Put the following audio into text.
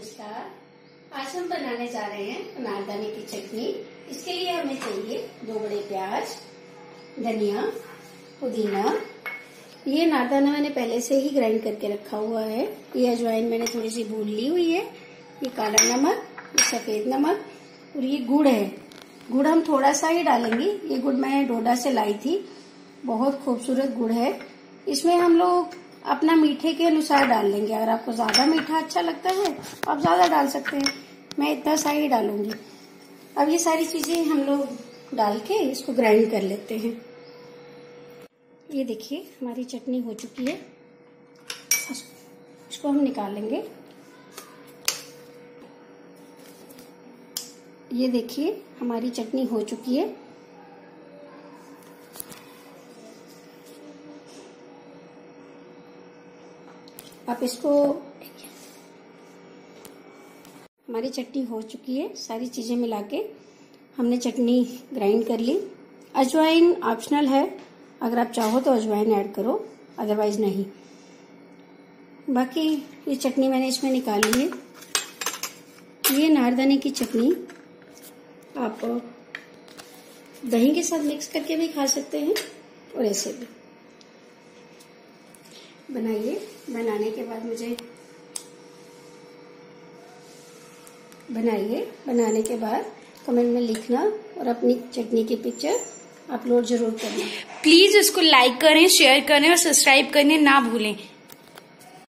नमस्कार। आज हम बनाने जा रहे हैं अनारदाने की चटनी। इसके लिए हमें चाहिए 2 बड़े प्याज, धनिया, पुदीना। ये अनारदाना मैंने पहले से ही ग्राइंड करके रखा हुआ है। ये अजवाइन मैंने थोड़ी सी भून ली हुई है। ये काला नमक, ये सफेद नमक और ये गुड़ है। गुड़ हम थोड़ा सा ही डालेंगे। ये गुड़ मैं डोडा से लाई थी। बहुत खूबसूरत गुड़ है। इसमें हम लोग अपना मीठे के अनुसार डाल लेंगे। अगर आपको ज्यादा मीठा अच्छा लगता है आप ज्यादा डाल सकते हैं। मैं इतना सा ही डालूंगी। अब ये सारी चीजें हम लोग डाल के इसको ग्राइंड कर लेते हैं। ये देखिए हमारी चटनी हो चुकी है। इसको हम निकालेंगे। ये देखिए हमारी चटनी हो चुकी है। आप इसको, हमारी चटनी हो चुकी है। सारी चीजें मिला के हमने चटनी ग्राइंड कर ली। अजवाइन ऑप्शनल है, अगर आप चाहो तो अजवाइन ऐड करो, अदरवाइज नहीं। बाकी ये चटनी मैंने इसमें निकाली है। ये अनारदाने की चटनी आप दही के साथ मिक्स करके भी खा सकते हैं और ऐसे भी बनाइए। बनाने के बाद मुझे बनाने के बाद कमेंट में लिखना और अपनी चटनी की पिक्चर अपलोड जरूर करना। प्लीज इसको लाइक करें, शेयर करें और सब्सक्राइब करने ना भूलें।